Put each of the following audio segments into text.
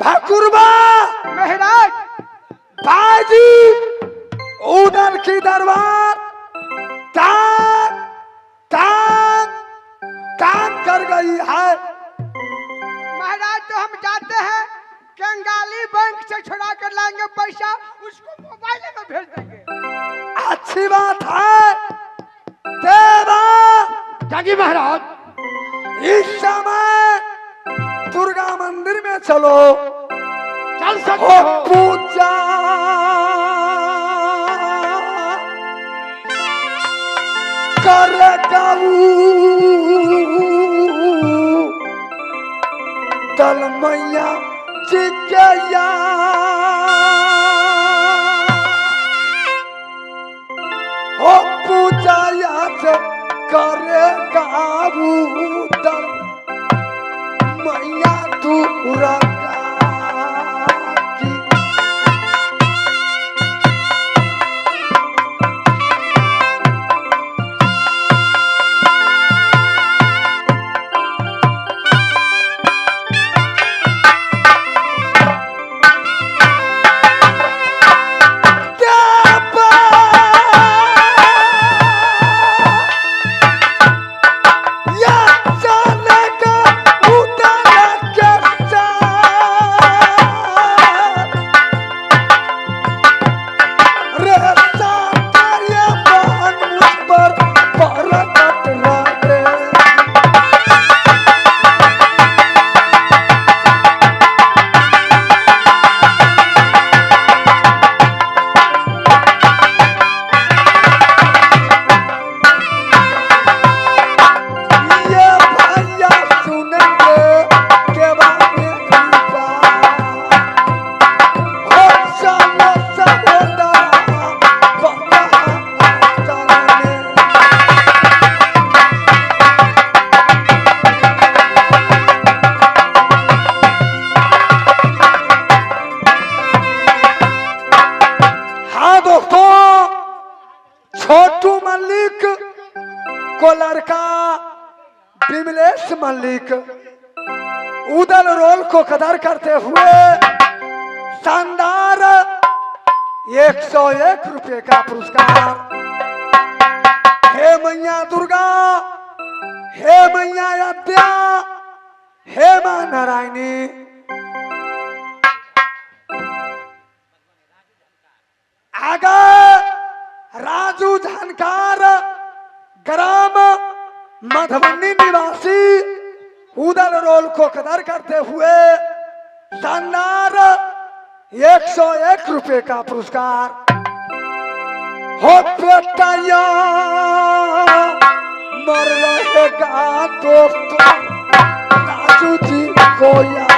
भाकुरबा महाराज बाजी उधर की दरबार टांग टांग टांग कर गई है। महाराज तो हम जाते हैं कंगाली बैंक से छुड़ा कर लाएंगे पैसा, उसको मोबाइल में भेज देंगे। अच्छी बात है देवा। जागी महाराज। इस समय दुर्गा मंदिर में चलो, चल हो सकते हो। पूजा करेगा दल मैया जी के हो पूजा याद करेगा दल मैया दुर्गा की। छोटू मल्लिक को लड़का विमलेश मल्लिक उदल रोल को कदर करते हुए शानदार 101 रुपए का पुरस्कार। हे मैया दुर्गा, हे मैया अद्या, हे मां नारायणी, आगे राजू जानकार ग्राम मधुबनी निवासी उदल रोल को कदर करते हुए शानदार 101 रुपए का पुरस्कार। हो बेटैया मर रहेगा दोस्तों राजू जी को याद।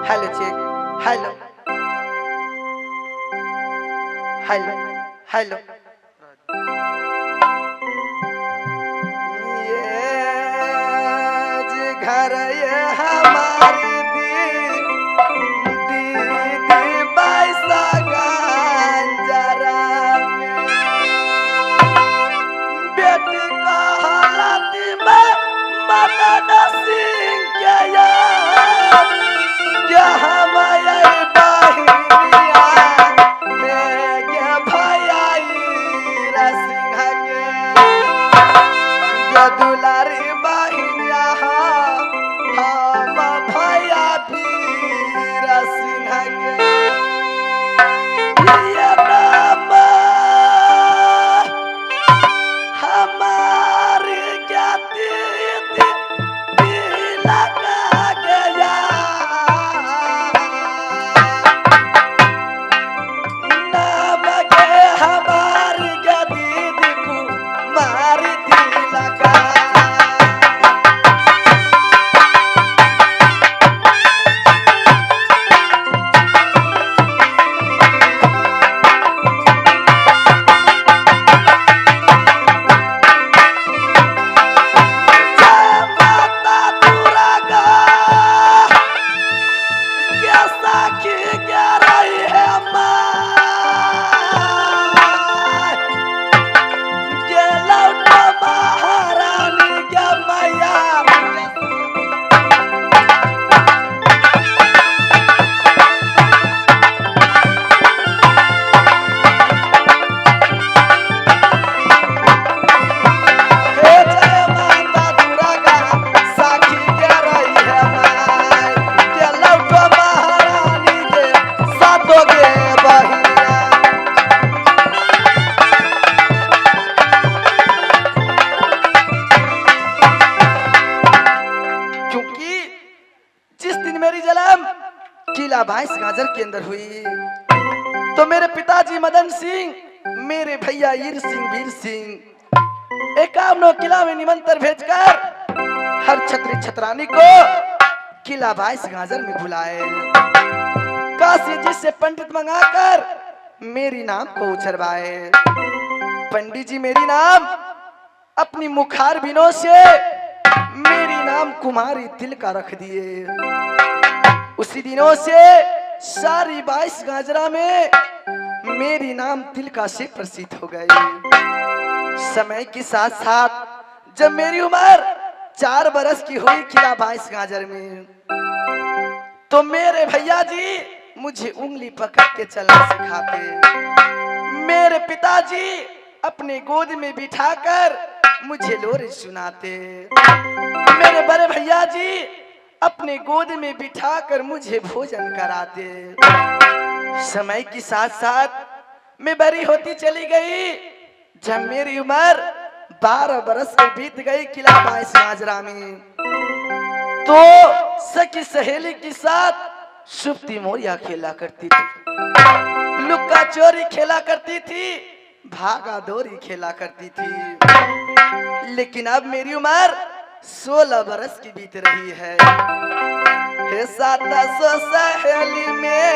Hello check, hello hello hello. ये घर ये हमारी दीदी बैसा गंजरा में, बेटी का हालत में मदन सिंह के यार क्या हमारे बहिनिया है क्या भैया सिंह के क्या दुलारी बहिनिया हम भैया वीर सिंह के ये नाम हमारी क्या दीदी लगा गया। हमारी गदी को मार दी लगा। 22 गाजर के अंदर हुई तो मेरे पिताजी मदन सिंह, मेरे भैया ईर सिंह, वीर सिंह 51 किला में निमंत्रण भेजकर हर छत्री छतरानी को किला 22 गाजर में बुलाए। काशी जी से पंडित मंगाकर मेरी नाम को उछरवाए। पंडित जी मेरी नाम अपनी मुखार बिनों से मेरी नाम कुमारी तिलका रख दिए। उसी दिनों से सारी 22 गाजरा में मेरी नाम तिलका से प्रसिद्ध हो गई। समय के साथ साथ जब मेरी उम्र 4 बरस की हुई किला 22 गाजर में, तो मेरे भैया जी मुझे उंगली पकड़ के चलना सिखाते। मेरे पिताजी अपने गोद में बिठाकर मुझे लोरी सुनाते। मेरे बड़े भैया जी अपने गोद में बिठाकर मुझे भोजन कराते। समय के साथ साथ मैं बड़ी होती चली गई। जब मेरी उम्र 12 बरस में बीत गई किला 22 गाजरा में, तो सखी सहेली के साथ सुप्ती मोरिया खेला करती थी, लुक्का चोरी खेला करती थी, भागा दौड़ी खेला करती थी। लेकिन अब मेरी उम्र 16 बरस की बीत रही है। हे साता सो सहेली में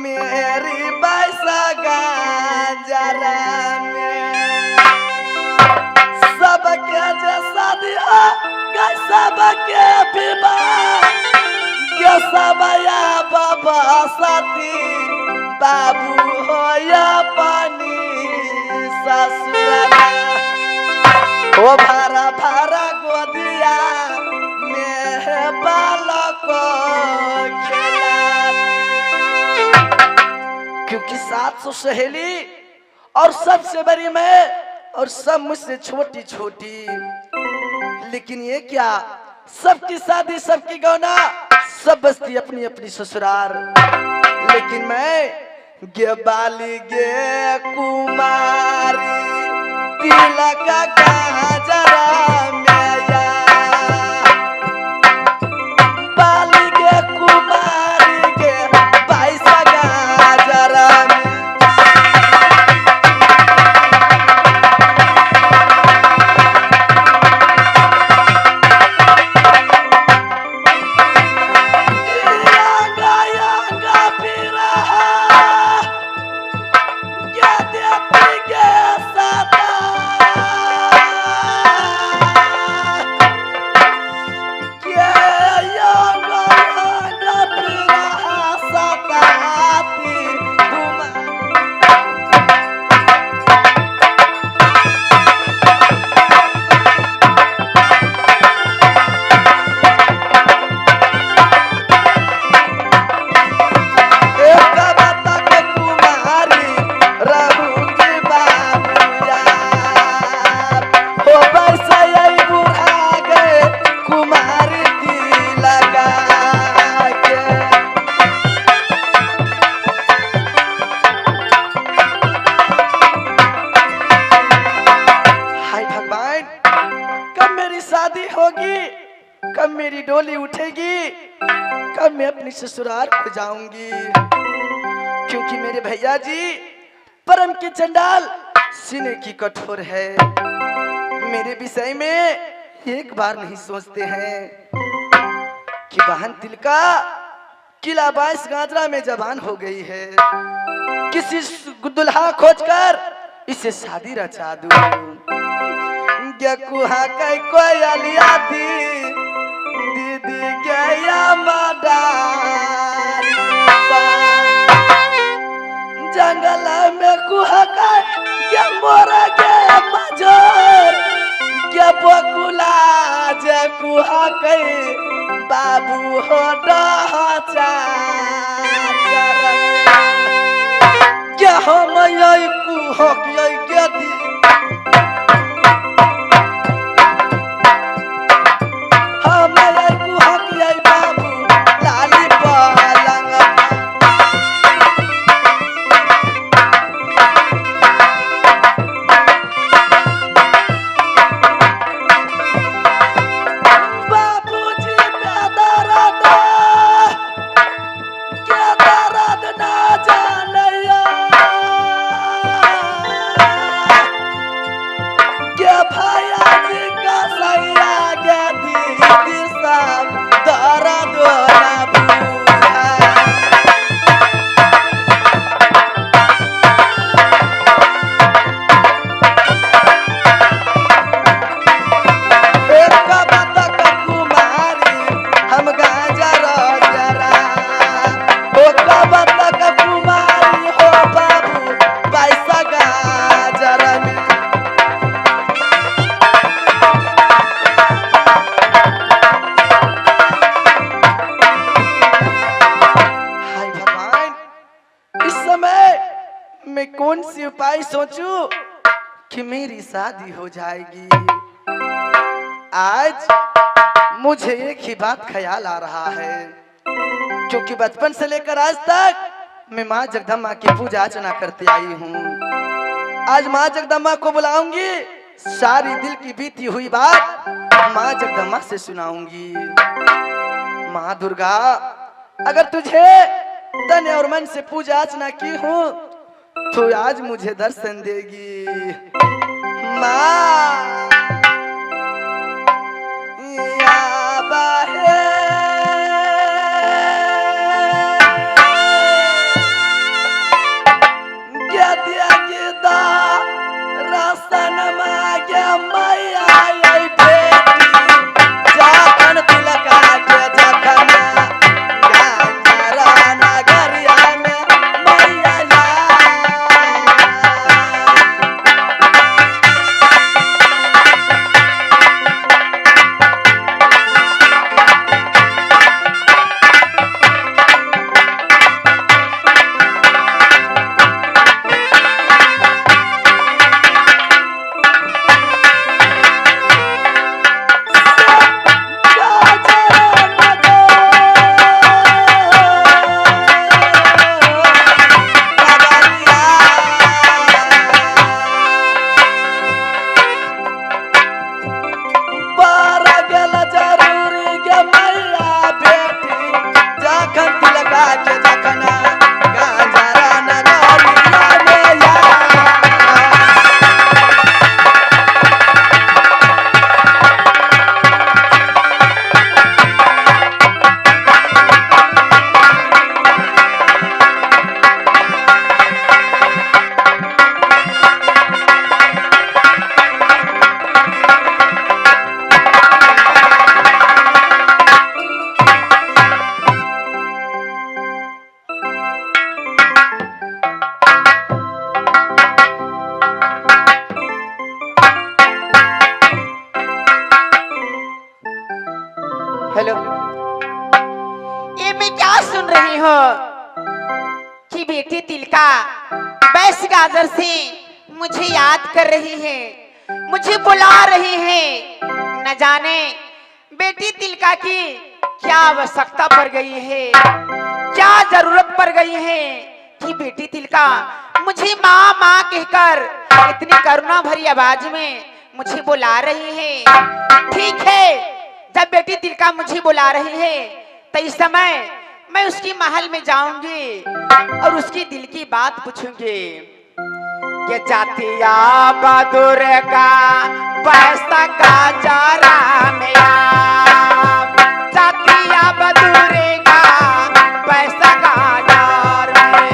मेरी 22 गाजरा में सबके जैसा दिया सबके विवाह सबया बाबा साथी बाबू हो या पानी ससुरा ओ भारा भारा गोदिया मेरे बालक खेला। क्योंकि 700 सहेली और सबसे बड़ी मैं और सब मुझसे छोटी छोटी, लेकिन ये क्या, सबकी शादी सबकी गौना, सब बस्ती अपनी अपनी ससुराल। लेकिन मैं गे बाली गे कुमारी तिलक गाजरा मैया बाली गे कुमारी गे 22 गाजरा में। कब मेरी डोली उठेगी, कब मैं अपनी ससुराल को जाऊंगी। क्योंकि मेरे भैया जी परम के चंडाल सीने की कठोर है, मेरे विषय में एक बार नहीं सोचते हैं कि बहन तिलका किला 22 गाजरा में जवान हो गई है, किसी दुल्हा खोजकर इसे शादी रचा दूं। कुहा कई कोई अलिया दीदी गया मदारी जंगल में कुहा के मोरा के मजोर के बकुला जे कुहा कई बाबू हो डहचा क्या हम यही कुहा के दी भैया जी का सैया के दीदी सब दर्द ना बुझा। एक बतक कुमारी हम गांजा जरा, ओ बतक कुमारी हो बाबू पैसा गाजर में। हाय भगवान, इस समय मैं कौन सी उपाय सोचूं कि मेरी शादी हो जाएगी। आज मुझे एक ही बात ख्याल आ रहा है, क्योंकि बचपन से लेकर आज तक मैं माँ जगदम्बा की पूजा अर्चना करते आई हूँ। आज माँ जगदम्बा को बुलाऊंगी, सारी दिल की बीती हुई बात माँ जगदम्बा से सुनाऊंगी। माँ दुर्गा, अगर तुझे तन और मन से पूजा अर्चना की हूँ तो आज मुझे दर्शन देगी। माँ या बाहे गद्या गिदा रसन मागे मैया आई बेटी जाखन तिलका के जखना गांजरा नगरिया में मैया ला। हेलो, ये मैं क्या सुन रही हूँ कि बेटी तिलका बैस गाजर से मुझे याद कर रही है, मुझे बुला रही है। न जाने बेटी तिलका की क्या आवश्यकता पड़ गई है, क्या जरूरत पड़ गई है कि बेटी तिलका मुझे माँ माँ कहकर इतनी करुणा भरी आवाज में मुझे बुला रही है। ठीक है, जब बेटी तिलका मुझे बुला रही है तो इस समय मैं उसकी महल में जाऊंगी और उसकी दिल की बात पूछूंगी। ये जातिया बहादुर का पैसा का चारा मेरा, जातिया बहादुर का पैसा का चारा में।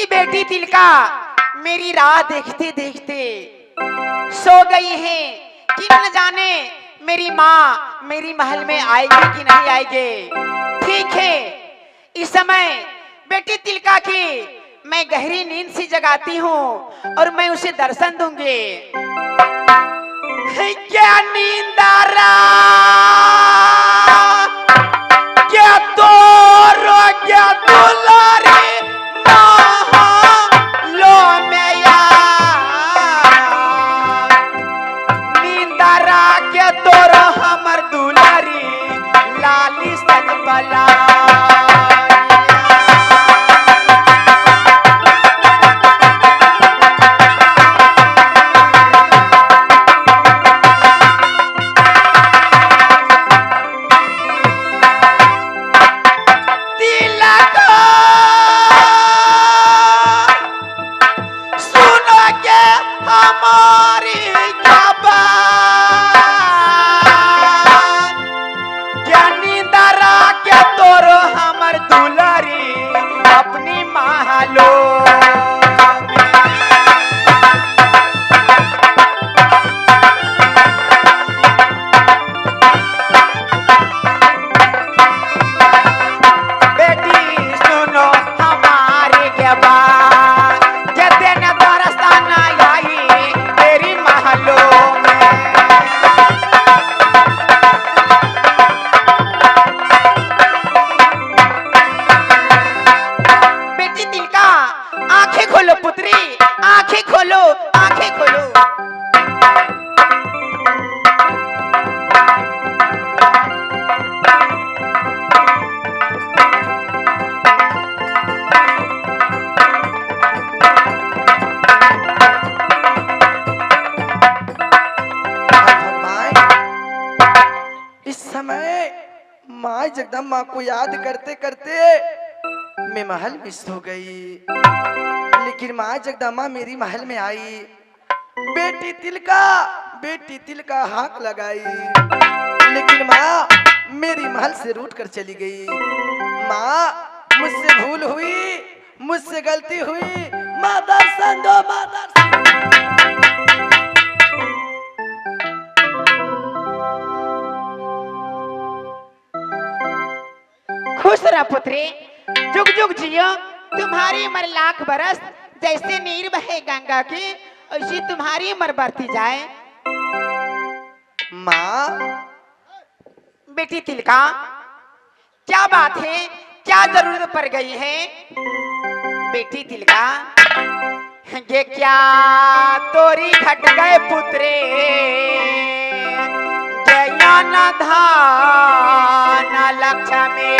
बेटी तिलका मेरी राह देखते देखते सो गई है कि न जाने मेरी माँ मेरी महल में आएगी कि नहीं आएगी। ठीक है, इस समय बेटी तिलका की मैं गहरी नींद से जगाती हूँ और मैं उसे दर्शन दूंगी। क्या नींदारा क्या तोरो क्या दुलारी लो में नींदारा क्या तोरो हमर दुलारी लाली सज बला माँ जगदम्बा को याद करते करते मैं महल में सो गई। लेकिन माँ जगदम्बा मेरी महल में आई, बेटी तिलका हाथ लगाई, लेकिन माँ मेरी महल से रूठ कर चली गई। माँ मुझसे भूल हुई, मुझसे गलती हुई, माँ दर्शन दो, माँ दर्शन। खुश रह पुत्री, जुग जुग जियो, तुम्हारी उम्र लाख बरस, जैसे नीर बहे गंगा की ऐसी तुम्हारी उम्र बढ़ती जाए। माँ बेटी तिलका, क्या बात है, क्या जरूरत पड़ गई है? बेटी तिलका, ये क्या तोरी घट गए पुत्रे, जया न धान लक्ष्मी,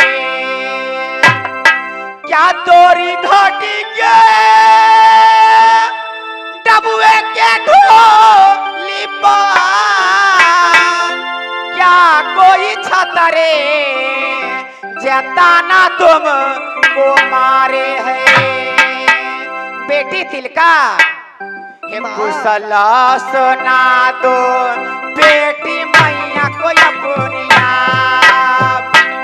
क्या तोरी घटी के डबुए के ढोली पान, क्या कोई छतरे जताना तुम को मारे है? बेटी तिलका, कुशला सुना दो बेटी मैया को अपनिया,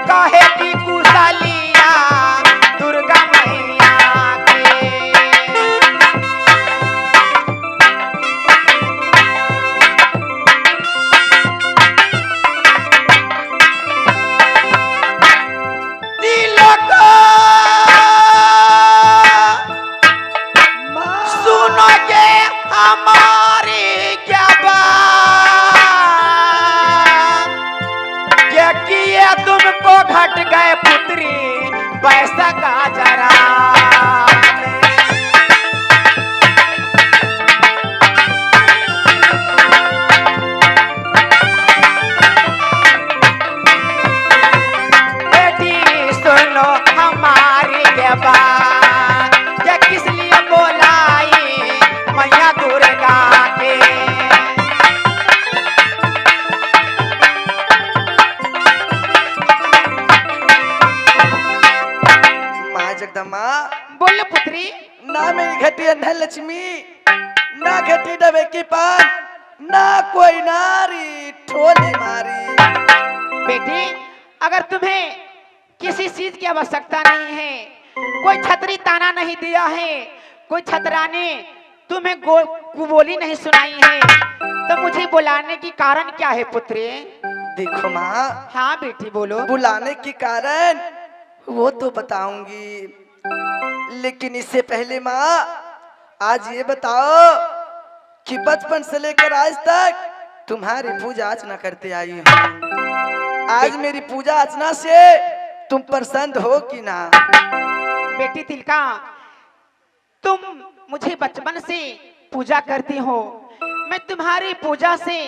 कहे की कुशलिया दुर्गा मैया के। तिलका सुनोगे हमारी क्या बात, क्या किया तुमको घट गए पुत्री पैसा का जरा। बेटी सुनो हमारी क्या बात, क्या किस लिए बोलाई मैया दुर्गा के। माँ जगदम्बा, बोलो पुत्री। ना मेरी घटी धन लक्ष्मी, ना घटी डबे की पान, ना कोई नारी ठोली मारी। बेटी, अगर तुम्हें किसी चीज की आवश्यकता नहीं है, कोई छतरी ताना नहीं दिया है, कोई छतराने तुम्हें कुबोली नहीं सुनाई है, तो मुझे बुलाने की कारण क्या है पुत्री? देखो माँ, हाँ बेटी बोलो। बुलाने के कारण वो तो बताऊंगी, लेकिन इससे पहले माँ आज ये बताओ कि बचपन से लेकर आज तक तुम्हारी पूजा अर्चना करते आई हूँ। आज मेरी पूजा अर्चना से तुम प्रसन्न हो कि ना? बेटी तिलका, तुम मुझे बचपन से पूजा करती हो। मैं तुम्हारी पूजा से,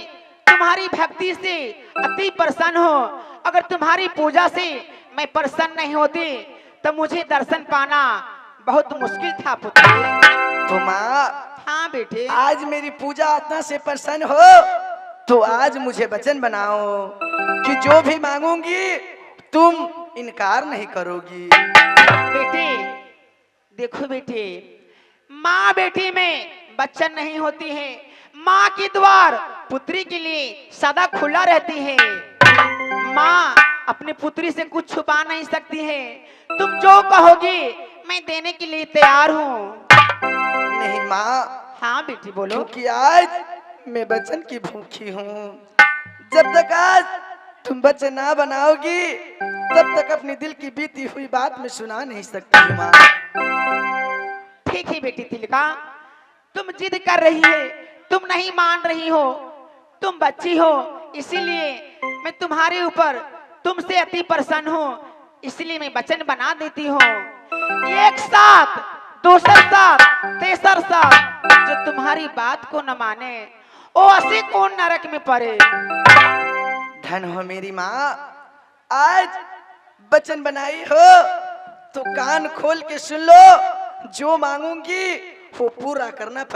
तुम्हारी भक्ति से अति प्रसन्न हूँ। अगर तुम्हारी पूजा से मैं प्रसन्न नहीं होती तो मुझे दर्शन पाना बहुत मुश्किल था पुत्री। तो माँ हाँ बेटे, आज मेरी पूजा अर्चना से प्रसन्न हो तो आज मुझे वचन बनाओ कि जो भी मांगूंगी तुम इनकार नहीं करोगी। बेटे देखो बेटे, माँ बेटी में बच्चन नहीं होती है। माँ की द्वार पुत्री के लिए सदा खुला रहती है। माँ अपनी पुत्री से कुछ छुपा नहीं सकती है। तुम जो कहोगी मैं देने के लिए तैयार हूँ। नहीं माँ, हाँ बेटी बोलो। क्योंकि आज मैं वचन की भूखी हूँ। जब तक आज तुम वचन ना बनाओगी तब तक अपनी दिल की बीती हुई बात मैं सुना नहीं सकती माँ। ठीक है बेटी तिलका, तुम जिद कर रही है, तुम नहीं मान रही हो, तुम बच्ची हो, इसीलिए मैं तुम्हारे ऊपर तुमसे अति प्रसन्न हूँ। इसलिए मैं वचन बना देती हूँ। एक साथ, दूसर साथ, तेसर साथ जो तुम्हारी बात को न माने वो ऐसे कौन नरक में पड़े। धन हो मेरी माँ, आज वचन बनाई हो तो कान खोल के सुन लो। जो मांगूंगी वो पूरा करना पड़ेगा।